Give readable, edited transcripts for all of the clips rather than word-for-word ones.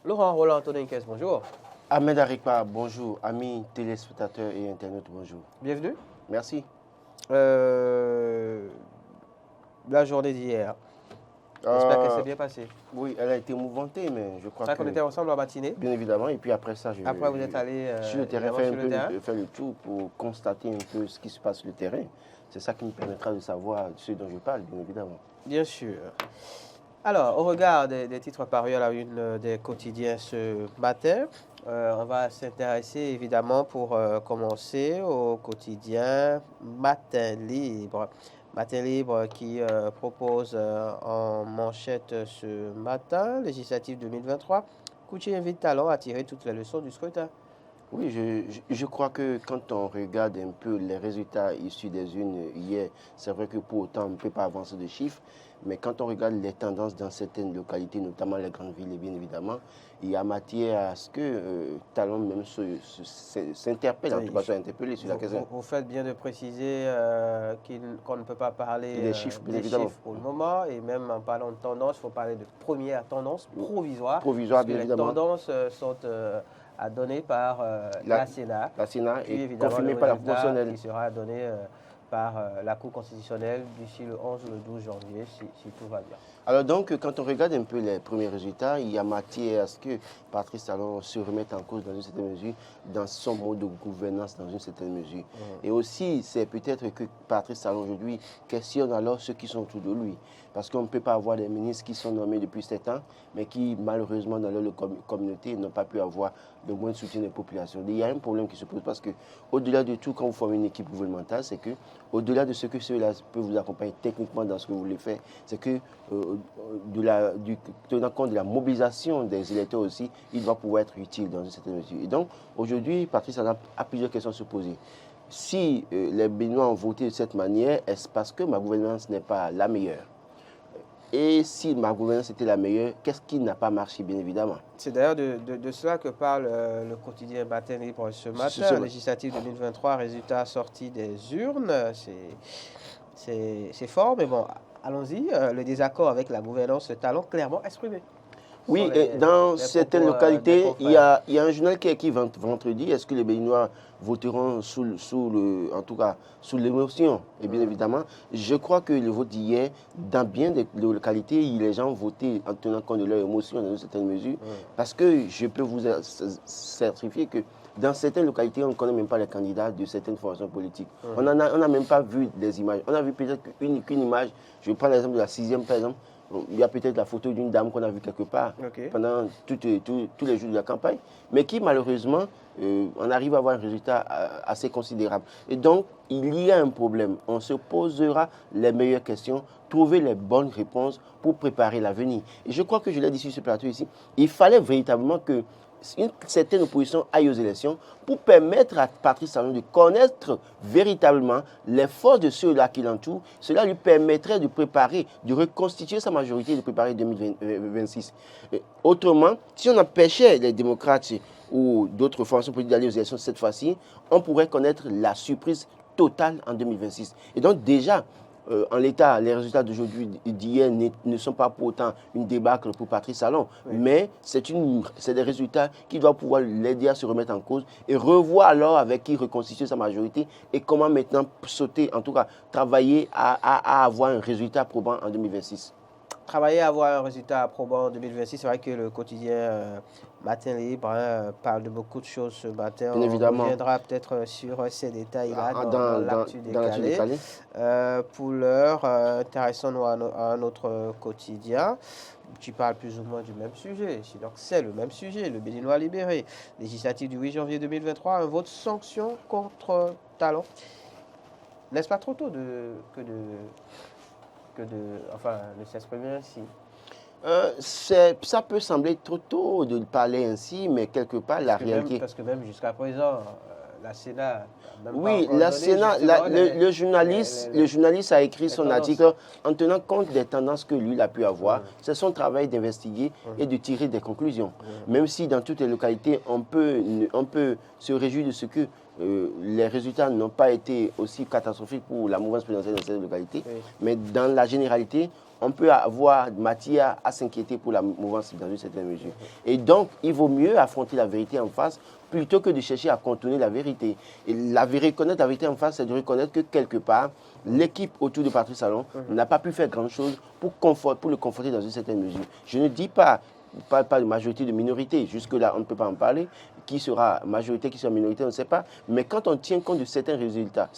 Laurent Roland Antoninquez, bonjour. Ahmed Arikpa, bonjour. Amis téléspectateurs et internautes, bonjour. Bienvenue. Merci. La journée d'hier, j'espère qu'elle s'est bien passée. Oui, elle a été mouvementée, mais je crois C'est vrai qu'on était ensemble en matinée. bien évidemment, et puis après ça, Après, vous êtes allé sur le terrain, terrain. faire le tour pour constater un peu ce qui se passe sur le terrain. C'est ça qui me permettra de savoir ce dont je parle, bien évidemment. Bien sûr. Alors, au regard des titres parus à la une des quotidiens ce matin, on va s'intéresser évidemment pour commencer au quotidien Matin Libre. Matin Libre qui propose en manchette ce matin, législative 2023, Kouchi invite Talon à tirer toutes les leçons du scrutin. Oui, je crois que quand on regarde un peu les résultats issus des urnes hier, c'est vrai que pour autant on ne peut pas avancer de chiffres, mais quand on regarde les tendances dans certaines localités, notamment les grandes villes, bien évidemment, il y a matière à ce que Talon même s'interpelle, en tout cas soit interpellé sur la question. Vous faites bien de préciser qu'on ne peut pas parler des chiffres, bien évidemment, chiffres pour le moment, et même en parlant de tendance, il faut parler de première tendance provisoire. Provisoire, bien Les évidemment. tendances sont à donner par la Sénat. La Sénat Puis, est évidemment, confirmée le par la résultat proportionnelle. qui sera donné par la Cour constitutionnelle d'ici le 11 ou le 12 janvier, si tout va bien. Alors donc, quand on regarde un peu les premiers résultats, il y a matière à ce que Patrice Talon se remette en cause dans une certaine mesure, dans son mode de gouvernance dans une certaine mesure. Et aussi, c'est peut-être que Patrice Talon aujourd'hui questionne alors ceux qui sont autour de lui. Parce qu'on ne peut pas avoir des ministres qui sont nommés depuis 7 ans, mais qui malheureusement dans leur communauté n'ont pas pu avoir le moins de soutien des populations. Il y a un problème qui se pose parce que au-delà de tout, quand vous formez une équipe gouvernementale, c'est que au-delà de ce que ceux-là peuvent vous accompagner techniquement dans ce que vous voulez faire, c'est que tenant compte de la mobilisation des électeurs aussi, il doit pouvoir être utile dans une certaine mesure. Et donc, aujourd'hui, Patrice a plusieurs questions à se poser. Si les Béninois ont voté de cette manière, est-ce parce que ma gouvernance n'est pas la meilleure? Et si ma gouvernance était la meilleure, qu'est-ce qui n'a pas marché, bien évidemment? C'est d'ailleurs de cela que parle le quotidien Matin Libre ce matin. Législative 2023, résultat sorti des urnes. C'est fort, mais bon, allons-y. Le désaccord avec la gouvernance Talon clairement exprimé. Oui, dans certaines localités, il y a un journal qui est écrit vendredi. Est-ce que les Béninois voteront en tout cas, sous l'émotion? Et bien évidemment, je crois que le vote d'hier, dans bien des localités, les gens ont voté en tenant compte de leur émotion dans une certaine mesure. Parce que je peux vous certifier que dans certaines localités, on ne connaît même pas les candidats de certaines formations politiques. On n'a même pas vu des images. On a vu peut-être qu'une image. Je prends l'exemple de la 6e, par exemple. Il y a peut-être la photo d'une dame qu'on a vue quelque part pendant tous les jours de la campagne, mais qui malheureusement, on arrive à avoir un résultat assez considérable. Et donc, il y a un problème. On se posera les meilleures questions, trouver les bonnes réponses pour préparer l'avenir. Et je crois que je l'ai dit sur ce plateau ici, il fallait véritablement que une certaine opposition aille aux élections pour permettre à Patrice Talon de connaître véritablement les forces de ceux-là qui l'entourent. Cela lui permettrait de préparer, de reconstituer sa majorité et de préparer 2026. Autrement, si on empêchait les démocrates ou d'autres formations politiques d'aller aux élections cette fois-ci, on pourrait connaître la surprise totale en 2026. Et donc déjà, en l'état, les résultats d'hier ne sont pas pour autant une débâcle pour Patrice Talon, mais c'est des résultats qui doivent pouvoir l'aider à se remettre en cause et revoir alors avec qui reconstituer sa majorité et comment maintenant sauter, en tout cas travailler à avoir un résultat probant en 2026. Travailler à avoir un résultat probant en 2026, c'est vrai que le quotidien Matin Libre parle de beaucoup de choses ce matin. Bien évidemment. On reviendra peut-être sur ces détails-là dans l'actu décalé. Pour l'heure, intéressons-nous à un autre quotidien. Tu parles plus ou moins du même sujet. Donc c'est le même sujet, le Béninois libéré. Législative du 8 janvier 2023, un vote sanction contre Talon. N'est-ce pas trop tôt de s'exprimer ainsi? Ça peut sembler trop tôt de parler ainsi, mais quelque part, la réalité... Parce que même jusqu'à présent, la Sénat... Oui, la Sénat, le journaliste a écrit son article en tenant compte des tendances que lui il a pu avoir. C'est son travail d'investiguer et de tirer des conclusions. Même si dans toutes les localités, on peut se réjouir de ce que les résultats n'ont pas été aussi catastrophiques pour la mouvance présidentielle dans cette localité, Oui. mais dans la généralité, on peut avoir matière à s'inquiéter pour la mouvance dans une certaine mesure. Et donc, il vaut mieux affronter la vérité en face plutôt que de chercher à contourner la vérité. Et reconnaître la vérité en face, c'est de reconnaître que quelque part, l'équipe autour de Patrice Talon n'a pas pu faire grand-chose pour le conforter dans une certaine mesure. Je ne dis pas de majorité, de minorité. Jusque-là, on ne peut pas en parler. Qui sera majorité, qui sera minorité, on ne sait pas. Mais quand on tient compte de certains résultats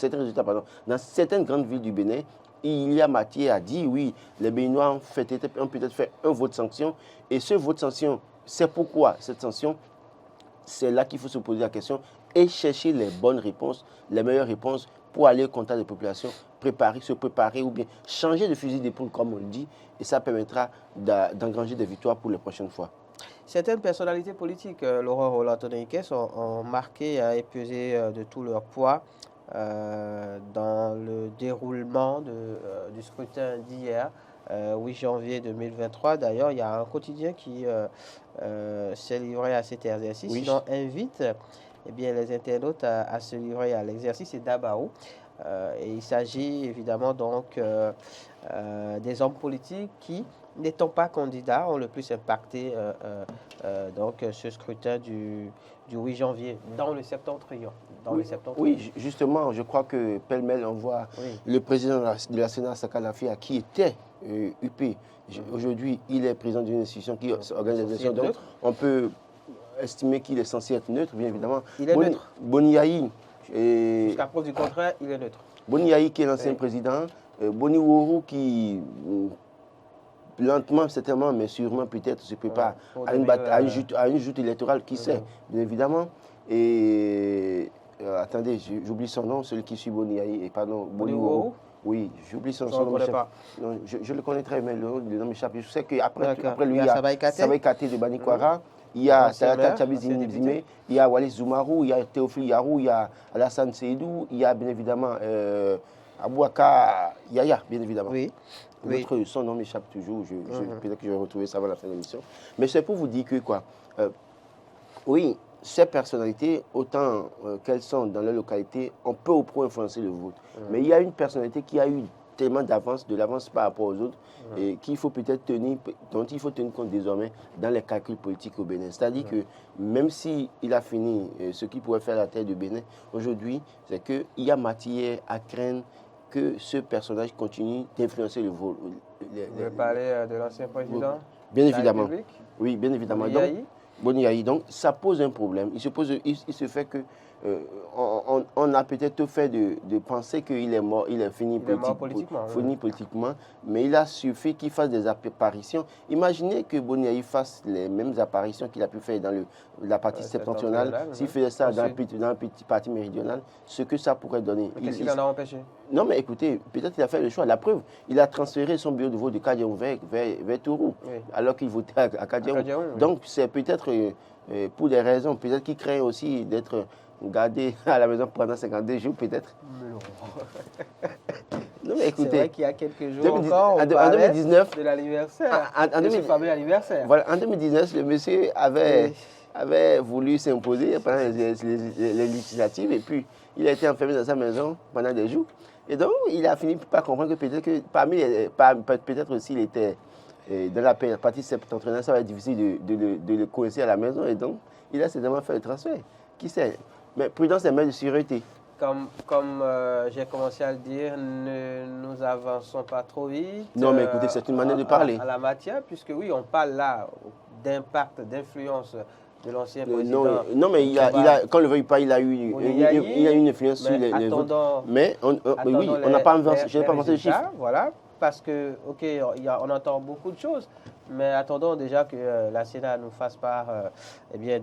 dans certaines grandes villes du Bénin, il y a matière à dire, oui, les Béninois ont peut-être fait un vote sanction. Et ce vote sanction, c'est pourquoi cette sanction, c'est là qu'il faut se poser la question et chercher les bonnes réponses, les meilleures réponses pour aller au contact des populations, se préparer ou bien changer de fusil d'épaule, comme on le dit, et ça permettra d'engranger des victoires pour les prochaines fois. Certaines personnalités politiques, Laurent Roland-Tonniquet, ont marqué et pesé de tout leur poids dans le déroulement du scrutin d'hier, 8 janvier 2023. D'ailleurs, il y a un quotidien qui s'est livré à cet exercice. Oui. On invite les internautes à se livrer à l'exercice. C'est Dabaou. Et il s'agit évidemment donc des hommes politiques qui, n'étant pas candidats, ont le plus impacté donc ce scrutin du 8 janvier dans le septentrion. Oui, justement, je crois que pêle-mêle, on voit le président de la Sénat, Saka Lafia, qui était UP. Aujourd'hui, il est président d'une institution qui organise des élections. Donc, on peut estimer qu'il est censé être neutre, bien évidemment. Il est neutre. Boni Yayi. Jusqu'à preuve du contraire, il est neutre. Boni Yayi, qui est l'ancien président. Boni Wourou, qui lentement, certainement, mais sûrement peut-être se prépare à une joute électorale, qui sait, bien évidemment. Et attendez, j'oublie son nom, celui qui suit Boni Yayi, pardon, Boni Wourou. Oui, j'oublie son nom. Non, je le connais très bien, le nom m'échappe. Je sais qu'après lui, il y a Savaï Kate de Banikwara, il y a Talata Tchabizime, il y a Wallis Zoumarou, il y a Théophile Yarou, il y a Alassane Seydou, il y a bien évidemment Abouaka Yaya, bien évidemment. Oui. Son nom m'échappe toujours, peut-être que je vais retrouver ça avant la fin de l'émission. Mais c'est pour vous dire que quoi, oui, ces personnalités, autant qu'elles sont dans leur localité, on peut au point influencer le vote. Mais il y a une personnalité qui a eu tellement de l'avance par rapport aux autres, et dont il faut tenir compte désormais dans les calculs politiques au Bénin. C'est-à-dire que même s'il a fini ce qui pourrait faire la tête du Bénin, aujourd'hui, c'est qu'il y a matière à craindre que ce personnage continue d'influencer le vote. Vous voulez parler de l'ancien président? Bien évidemment. Oui, bien évidemment. Boni Yayi. Donc, ça pose un problème. Il se fait que on a peut-être fait de penser qu'il est mort, il est fini politiquement, mais il a suffi qu'il fasse des apparitions. Imaginez que Boni Yayi fasse les mêmes apparitions qu'il a pu faire dans la partie septentrionale, s'il faisait ça dans la petite partie méridionale, ce que ça pourrait donner. Qu'est-ce qu'il en a empêché? Non, mais écoutez, peut-être qu'il a fait le choix. La preuve, il a transféré son bureau de vote de Kadiaou vers Tourou, alors qu'il votait à Kadiaou. Donc, c'est peut-être pour des raisons, peut-être qu'il craint aussi d'être gardé à la maison pendant 52 jours, peut-être. Non, mais écoutez, c'est vrai qu'il y a quelques jours encore, on parlait 2019, de l'anniversaire, de ce fameux anniversaire. Voilà, en 2019, le monsieur avait voulu s'imposer pendant les législatives, et puis il a été enfermé dans sa maison pendant des jours. Et donc, il a fini par comprendre que peut-être aussi il était dans la partie septentrionale, ça va être difficile de le coincer à la maison, et donc il a certainement fait le transfert. Qui sait? Mais prudence est mère de sûreté. Comme j'ai commencé à le dire, ne nous avançons pas trop vite. Non, mais écoutez, c'est une manière de parler. À la matière, puisque oui, on parle là d'impact, d'influence de l'ancien président. Non, mais quand on le veuille pas, il a eu une influence sur les votes. Mais oui, on n'a pas avancé. Je n'ai pas avancé le chiffre. Voilà, parce que, ok, on entend beaucoup de choses, mais attendons déjà que la Sénat nous fasse part des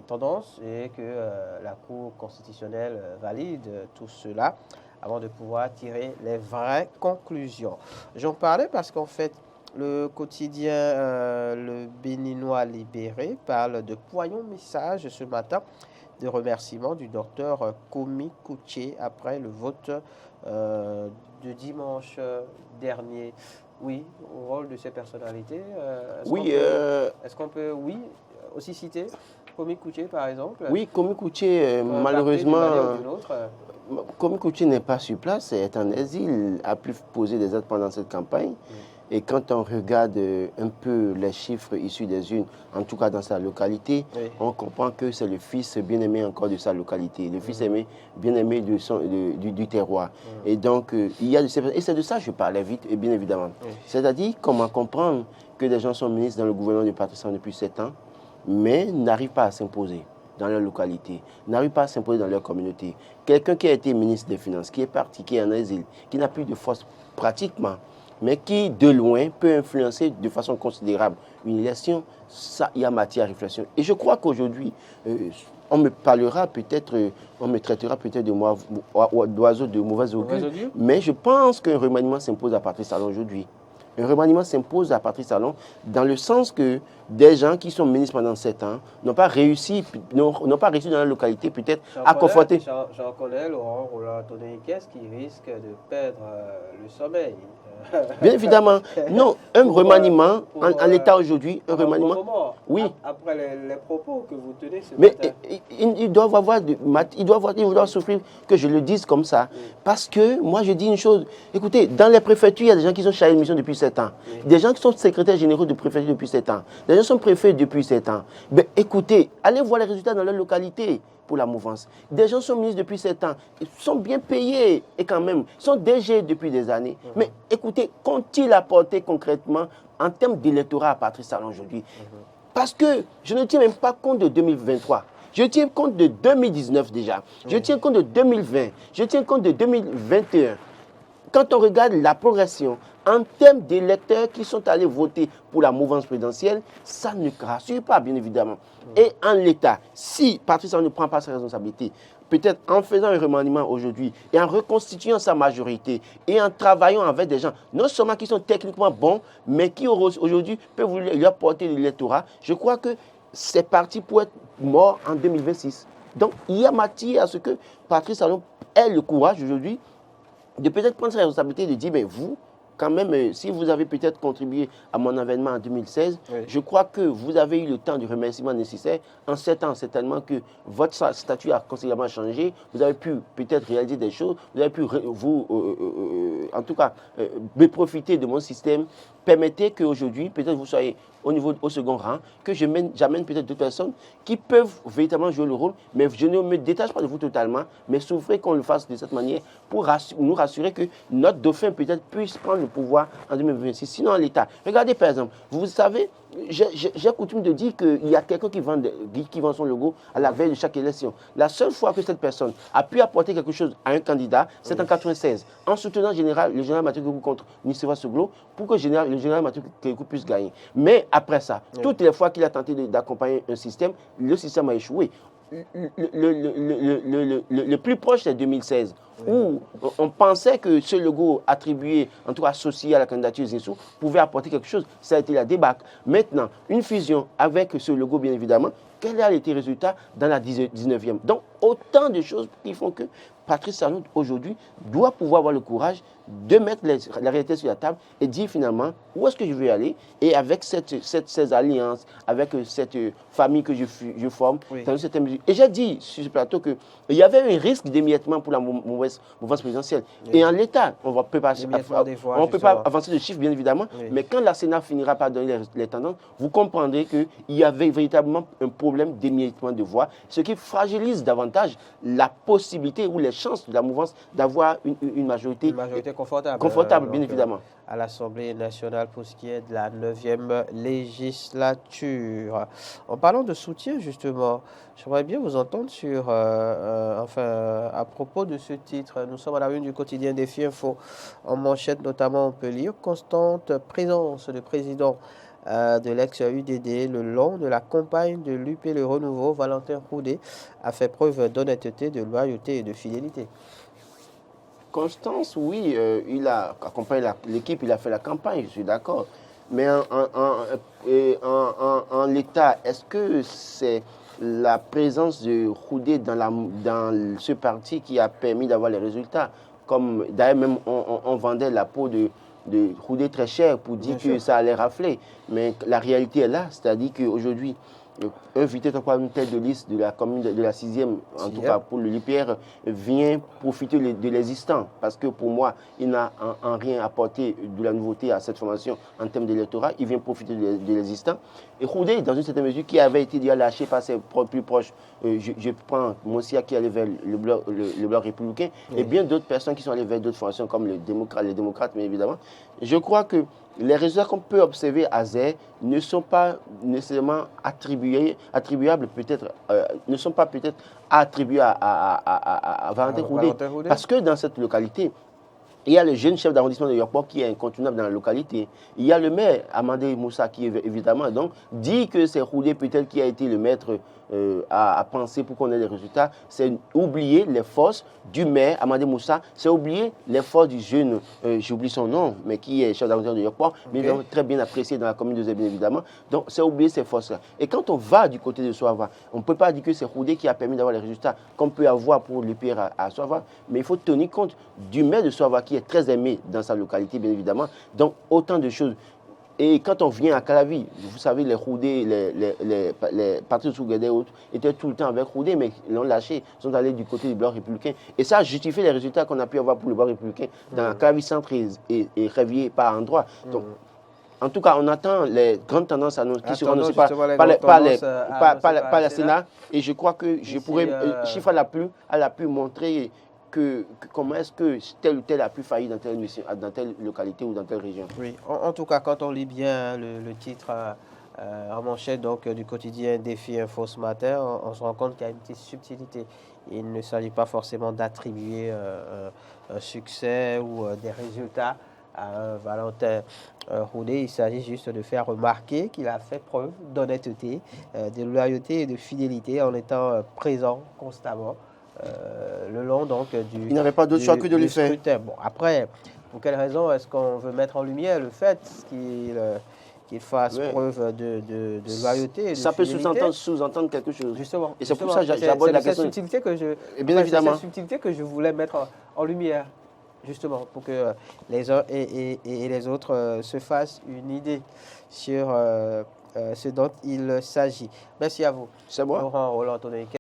tendances et que la Cour constitutionnelle valide tout cela avant de pouvoir tirer les vraies conclusions. J'en parlais parce qu'en fait, le quotidien Le Béninois Libéré parle de poignant message ce matin de remerciement du docteur Komi Koutié après le vote de dimanche dernier. Oui, au rôle de ces personnalités. Est-ce qu'on peut aussi citer Komi Kouché, par exemple. Oui, Komi Kouché, malheureusement, Komi Kouché n'est pas sur place, est en exil, a pu poser des actes pendant cette campagne. Et quand on regarde un peu les chiffres issus des urnes, en tout cas dans sa localité, on comprend que c'est le fils bien-aimé encore de sa localité, le fils bien-aimé du terroir. Et donc, il y a et c'est de ça que je parlais vite, et bien évidemment. C'est-à-dire comment comprendre que des gens sont ministres dans le gouvernement de Patrice Talon depuis 7 ans, mais n'arrivent pas à s'imposer dans leur localité, n'arrivent pas à s'imposer dans leur communauté. Quelqu'un qui a été ministre des Finances, qui est parti, qui est en exil, qui n'a plus de force pratiquement, mais qui, de loin, peut influencer de façon considérable une élection, ça, il y a matière à réflexion. Et je crois qu'aujourd'hui, on me parlera peut-être, on me traitera peut-être de moi d'oiseau de mauvais augure, mais je pense qu'un remaniement s'impose à Patrice Talon aujourd'hui. Un remaniement s'impose à Patrice Talon dans le sens que des gens qui sont ministres pendant 7 ans n'ont pas réussi dans la localité peut-être à conforter. J'en connais, Laurent Roland-Antonin, qu'est-ce qui risque de perdre le sommeil? Bien évidemment. Non, un remaniement en l'état aujourd'hui, un remaniement. Oui. Après les propos que vous tenez ce mais matin. Ils doivent souffrir que je le dise comme ça. Parce que moi, je dis une chose. Écoutez, dans les préfectures, il y a des gens qui sont chargés de mission depuis 7 ans. Des gens qui sont secrétaires généraux de préfecture depuis 7 ans. Des gens qui sont préfets depuis 7 ans. Mais écoutez, allez voir les résultats dans leur localité pour la mouvance. Des gens sont ministres depuis 7 ans, ils sont bien payés et quand même, ils sont DG depuis des années. Mais écoutez, qu'ont-ils apporté concrètement en termes d'électorat à Patrice Talon aujourd'hui? Parce que je ne tiens même pas compte de 2023. Je tiens compte de 2019 déjà. Je tiens compte de 2020. Je tiens compte de 2021. Quand on regarde la progression en termes d'électeurs qui sont allés voter pour la mouvance présidentielle, ça ne rassure pas, bien évidemment. Et en l'état, si Patrice Talon ne prend pas sa responsabilité, peut-être en faisant un remaniement aujourd'hui et en reconstituant sa majorité et en travaillant avec des gens, non seulement qui sont techniquement bons, mais qui aujourd'hui peuvent lui apporter l'électorat, je crois que c'est parti pour être mort en 2026. Donc, il y a matière à ce que Patrice Talon ait le courage aujourd'hui de peut-être prendre sa responsabilité, de dire, mais vous, quand même, si vous avez peut-être contribué à mon avènement en 2016, je crois que vous avez eu le temps de remerciement nécessaire. En 7 ans, certainement que votre statut a considérablement changé. Vous avez pu peut-être réaliser des choses. Vous avez pu, en tout cas, profiter de mon système. Permettez qu'aujourd'hui, peut-être vous soyez au second rang, que j'amène peut-être d'autres personnes qui peuvent véritablement jouer le rôle, mais je ne me détache pas de vous totalement, mais souffrez qu'on le fasse de cette manière pour nous rassurer que notre dauphin peut-être puisse prendre le pouvoir en 2026. Sinon, en l'État. Regardez par exemple, vous savez, j'ai coutume de dire qu'il y a quelqu'un qui vend son logo à la veille de chaque élection. La seule fois que cette personne a pu apporter quelque chose à un candidat, c'est en 1996, en soutenant le général Mathieu Kékou contre Nicewa Soglo, pour que le général Mathieu Kékou puisse gagner. Mais après ça, toutes les fois qu'il a tenté d'accompagner un système, le système a échoué. Le plus proche, c'est 2016, où on pensait que ce logo attribué, en tout cas associé à la candidature Zinsou, pouvait apporter quelque chose. Ça a été la débâcle. Maintenant, une fusion avec ce logo, bien évidemment, quel a été le résultat dans la 19e? Donc, autant de choses qui font que Patrice Talon, aujourd'hui, doit pouvoir avoir le courage de mettre la réalité sur la table et dire finalement où est-ce que je veux aller. Et avec ces alliances, avec cette famille que je forme, dans une certaine mesure. Et j'ai dit sur ce plateau qu'il y avait un risque d'émiettement pour la mouvance présidentielle. Et en l'état, on ne peut pas avancer de chiffres, bien évidemment, mais quand la Sénat finira par donner les tendances, vous comprendrez qu'il y avait véritablement un problème d'émiettement de voix, ce qui fragilise davantage la possibilité ou les chances de la mouvance d'avoir une majorité confortable, bien évidemment. À l'Assemblée nationale pour ce qui est de la 9e législature. En parlant de soutien, justement, j'aimerais bien vous entendre sur, à propos de ce titre. Nous sommes à la une du quotidien Défi Info. En manchette, notamment, on peut lire « Constante présence de président de l'ex-UDD le long de la campagne de l'UP Le Renouveau. Valentin Roudet a fait preuve d'honnêteté, de loyauté et de fidélité. » Constance, oui, il a accompagné l'équipe, il a fait la campagne, je suis d'accord. Mais en l'état, est-ce que c'est la présence de Roudet dans ce parti qui a permis d'avoir les résultats? Comme d'ailleurs même on vendait la peau de Roudet très cher pour dire que ça allait rafler. Mais la réalité est là, c'est-à-dire qu'aujourd'hui, invité une tête de liste de la commune de la 6e, en tout cas pour le l'UPR, vient profiter de l'existant. Parce que pour moi, il n'a en rien apporté de la nouveauté à cette formation en termes d'électorat. Il vient profiter de l'existant. Et Houdé, dans une certaine mesure, qui avait été déjà lâché par ses plus proches, je prends Moussia qui allait vers le bloc républicain, et bien d'autres personnes qui sont allées vers d'autres formations comme les démocrates, mais évidemment. Je crois que les résultats qu'on peut observer à Zé ne sont pas nécessairement attribuables peut-être, ne sont pas peut-être attribués à Valentin Houdé. Parce que dans cette localité, il y a le jeune chef d'arrondissement de Yorkport qui est incontournable dans la localité. Il y a le maire, Amandé Moussa, qui évidemment donc, dit que c'est Houdé peut-être qui a été le maître à penser pour qu'on ait des résultats. C'est oublier les forces du maire, Amandé Moussa, c'est oublier les forces du jeune, j'oublie son nom, mais qui est chef d'arrondissement de Yorkport, mais très bien apprécié dans la commune de Zé, bien évidemment. Donc c'est oublier ces forces-là. Et quand on va du côté de Soava, on ne peut pas dire que c'est Houdé qui a permis d'avoir les résultats qu'on peut avoir pour l'UPR à Soava, mais il faut tenir compte du maire de Soava qui est très aimé dans sa localité, bien évidemment. Donc, autant de choses. Et quand on vient à Calavi, vous savez, les Houdé, les partis de Souguédé et autres étaient tout le temps avec Houdé, mais ils l'ont lâché, ils sont allés du côté du bloc républicain. Et ça justifie les résultats qu'on a pu avoir pour le bloc républicain dans Calavi Centre et Réveillé par endroit. Donc, en tout cas, on attend les grandes tendances qui seront annoncées par la Sénat. Et je crois que Chiffre a pu montrer comment est-ce que tel ou tel a pu faillir dans telle localité ou dans telle région. Oui, en tout cas, quand on lit bien le titre en manchette donc, du quotidien Défi Info ce matin, on se rend compte qu'il y a une petite subtilité. Il ne s'agit pas forcément d'attribuer un succès ou des résultats à Valentin Houdé. Il s'agit juste de faire remarquer qu'il a fait preuve d'honnêteté, de loyauté et de fidélité en étant présent constamment. Le long donc il n'avait pas d'autre choix que de le faire. Bon, après, pour quelle raison est-ce qu'on veut mettre en lumière le fait qu'il fasse preuve de loyauté et de ça fidélité. peut sous-entendre quelque chose. Justement. Et c'est pour ça que j'aborde la question. C'est cette subtilité que je voulais mettre en lumière, justement, pour que les uns et les autres se fassent une idée sur ce dont il s'agit. Merci à vous. C'est moi. Laurent Roland,